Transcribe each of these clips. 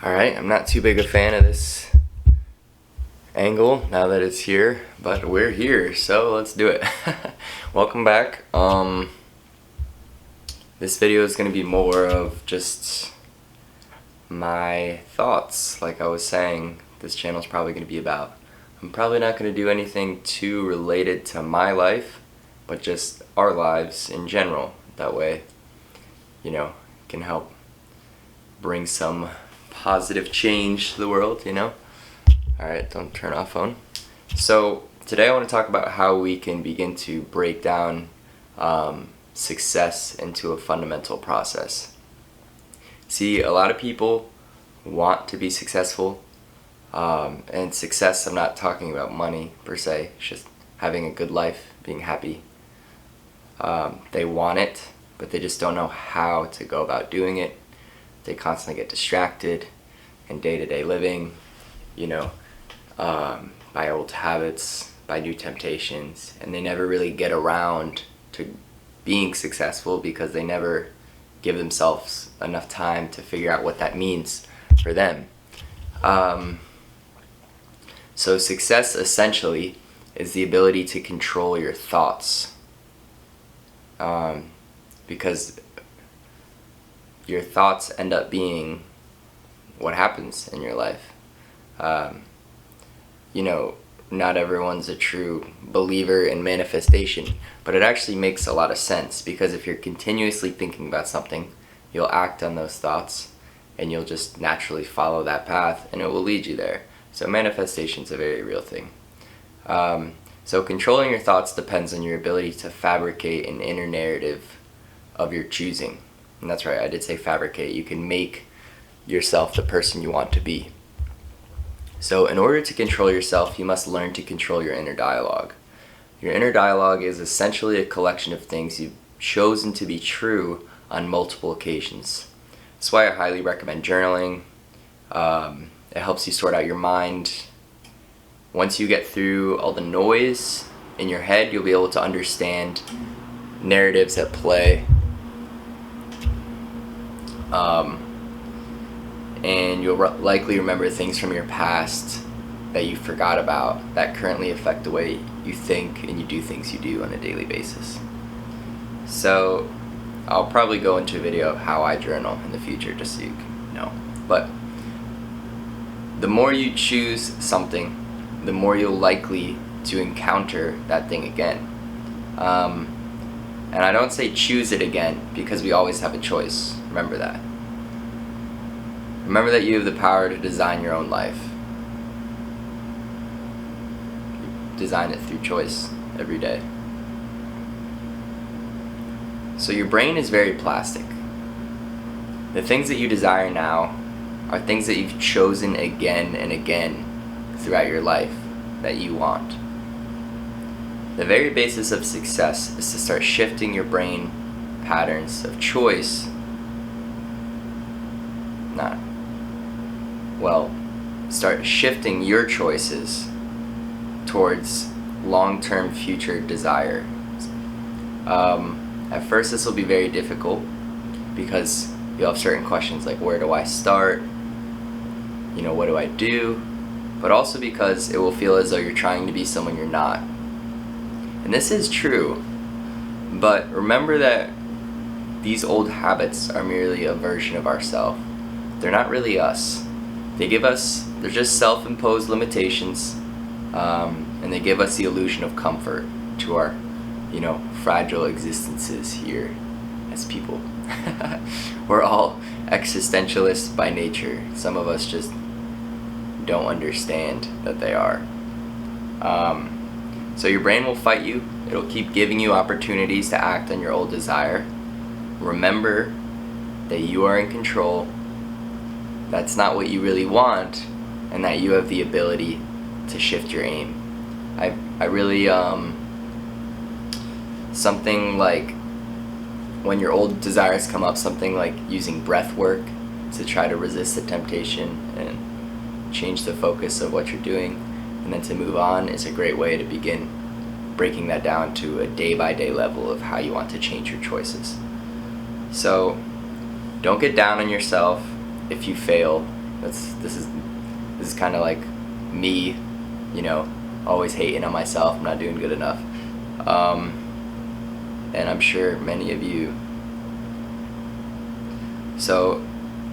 Alright, I'm not too big a fan of this angle now that it's here, but we're here, so let's do it. Welcome back. This video is going to be more of just my thoughts. Like I was saying, this channel is probably going to be about. I'm probably not going to do anything too related to my life, but just our lives in general. That way, can help bring some positive change to the world, Alright, don't turn off phone. So today I want to talk about how we can begin to break down success into a fundamental process. See, a lot of people want to be successful, and success, I'm not talking about money per se, it's just having a good life, being happy. They want it, but they just don't know how to go about doing it. They constantly get distracted in day-to-day living, by old habits, by new temptations, and they never really get around to being successful because they never give themselves enough time to figure out what that means for them. So success essentially is the ability to control your thoughts, because your thoughts end up being what happens in your life. Not everyone's a true believer in manifestation, but it actually makes a lot of sense, because if you're continuously thinking about something, you'll act on those thoughts and you'll just naturally follow that path and it will lead you there. So manifestation's a very real thing. So controlling your thoughts depends on your ability to fabricate an inner narrative of your choosing. And that's right, I did say fabricate. You can make yourself the person you want to be. So in order to control yourself, you must learn to control your inner dialogue. Your inner dialogue is essentially a collection of things you've chosen to be true on multiple occasions. That's why I highly recommend journaling. It helps you sort out your mind. Once you get through all the noise in your head, you'll be able to understand narratives at play. And you'll likely remember things from your past that you forgot about that currently affect the way you think and you do things you do on a daily basis. So I'll probably go into a video of how I journal in the future just so you can know. But the more you choose something, the more you're likely to encounter that thing again. And I don't say choose it again because we always have a choice. Remember that. Remember that you have the power to design your own life. You design it through choice every day. So your brain is very plastic. The things that you desire now are things that you've chosen again and again throughout your life that you want. The very basis of success is to start shifting your brain patterns of choice, start shifting your choices towards long-term future desire. At first this will be very difficult because you'll have certain questions like, where do I start? What do I do? But also because it will feel as though you're trying to be someone you're not. And this is true, but remember that these old habits are merely a version of ourselves. They're not really us. They're just self-imposed limitations, and they give us the illusion of comfort to our, fragile existences here as people. We're all existentialists by nature. Some of us just don't understand that they are. So your brain will fight you. It'll keep giving you opportunities to act on your old desire. Remember that you are in control. That's not what you really want, and that you have the ability to shift your aim. I really, something like when your old desires come up, something like using breath work to try to resist the temptation and change the focus of what you're doing, and then to move on, is a great way to begin breaking that down to a day-by-day level of how you want to change your choices. So don't get down on yourself if you fail This is kind of like me, you know, always hating on myself. I'm not doing good enough. And I'm sure many of you. So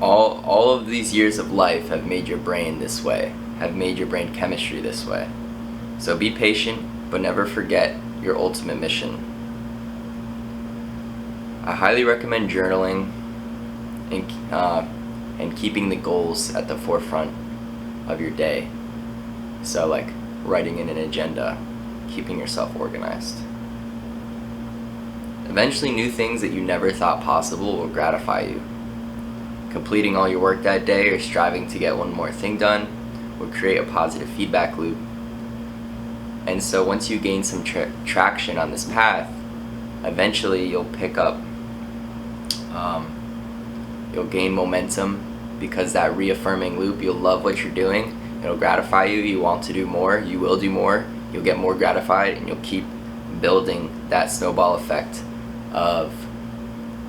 all of these years of life have made your brain this way, have made your brain chemistry this way. So be patient, but never forget your ultimate mission. I highly recommend journaling and keeping the goals at the forefront of your day. So like writing in an agenda, keeping yourself organized. Eventually, new things that you never thought possible will gratify you. Completing all your work that day or striving to get one more thing done will create a positive feedback loop. And so once you gain some traction on this path, eventually you'll pick up, you'll gain momentum, because that reaffirming loop, you'll love what you're doing, it'll gratify you, you want to do more, you will do more, you'll get more gratified, and you'll keep building that snowball effect of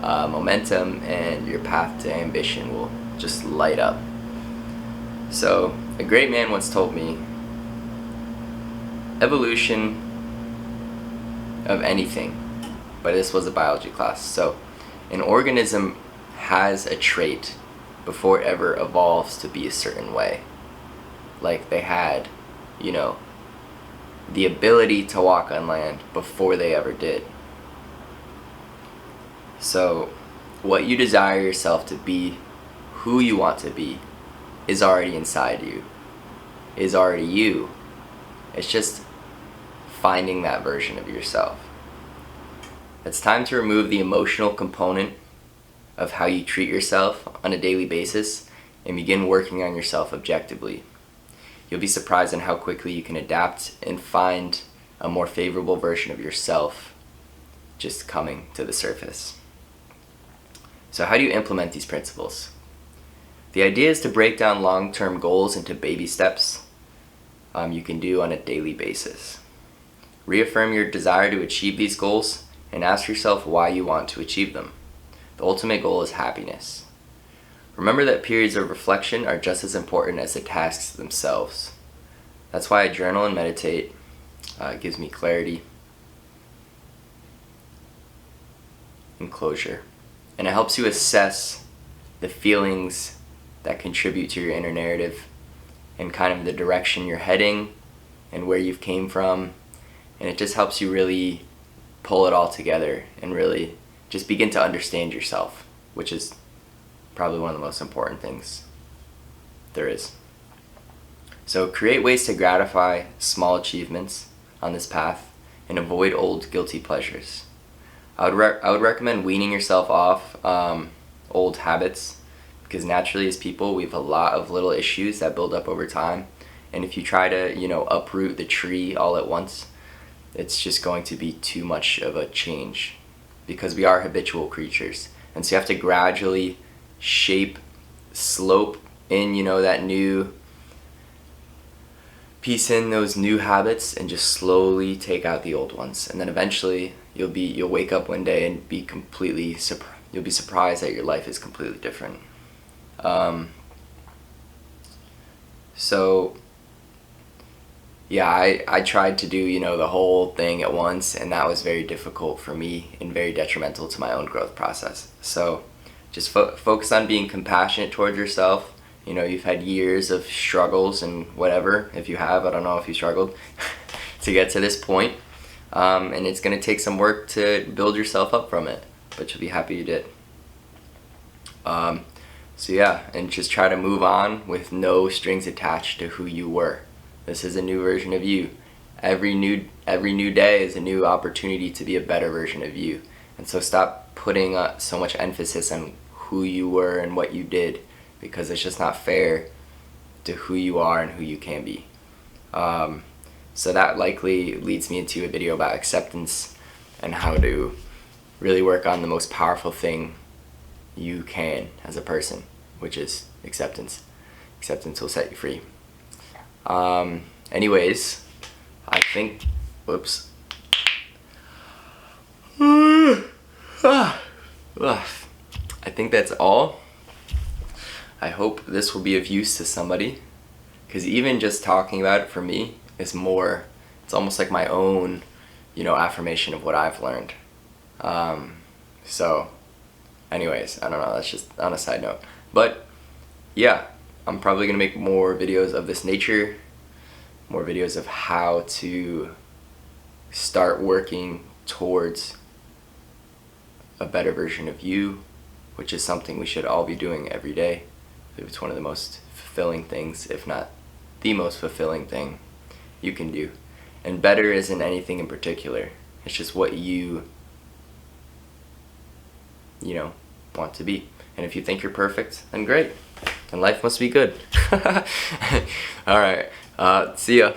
momentum, and your path to ambition will just light up. So a great man once told me, evolution of anything, but this was a biology class, so an organism has a trait before it ever evolves to be a certain way. Like they had, you know, the ability to walk on land before they ever did. So what you desire yourself to be, who you want to be, is already inside you, is already you. It's just finding that version of yourself. It's time to remove the emotional component of how you treat yourself on a daily basis and begin working on yourself objectively. You'll be surprised on how quickly you can adapt and find a more favorable version of yourself just coming to the surface. So how do you implement these principles? The idea is to break down long-term goals into baby steps you can do on a daily basis. Reaffirm your desire to achieve these goals and ask yourself why you want to achieve them. The ultimate goal is happiness. Remember that periods of reflection are just as important as the tasks themselves. That's why I journal and meditate. It gives me clarity and closure. And it helps you assess the feelings that contribute to your inner narrative and kind of the direction you're heading and where you've came from. And it just helps you really pull it all together and really just begin to understand yourself, which is probably one of the most important things there is. So create ways to gratify small achievements on this path and avoid old guilty pleasures. I would recommend weaning yourself off old habits, because naturally as people we have a lot of little issues that build up over time, and if you try to, you know, uproot the tree all at once, it's just going to be too much of a change, because we are habitual creatures, and so you have to gradually slope in, you know, that new piece in those new habits and just slowly take out the old ones, and then eventually you'll wake up one day and be you'll be surprised that your life is completely different. So yeah, I tried to do, you know, the whole thing at once, and that was very difficult for me and very detrimental to my own growth process. So just focus on being compassionate towards yourself. You know, you've had years of struggles and whatever. If you have, I don't know if you struggled to get to this point. And it's going to take some work to build yourself up from it, but you'll be happy you did. So yeah, and just try to move on with no strings attached to who you were. This is a new version of you. Every new day is a new opportunity to be a better version of you. And so stop putting so much emphasis on who you were and what you did, because it's just not fair to who you are and who you can be. So that likely leads me into a video about acceptance and how to really work on the most powerful thing you can as a person, which is acceptance. Acceptance will set you free. Anyways, I think, whoops. I think that's all. I hope this will be of use to somebody, because even just talking about it for me is more, it's almost like my own, affirmation of what I've learned. So anyways, I don't know, that's just on a side note. But yeah, I'm probably going to make more videos of this nature, more videos of how to start working towards a better version of you, which is something we should all be doing every day. It's one of the most fulfilling things, if not the most fulfilling thing you can do. And better isn't anything in particular. It's just what you want to be. And if you think you're perfect, then great. Then life must be good. Alright, see ya.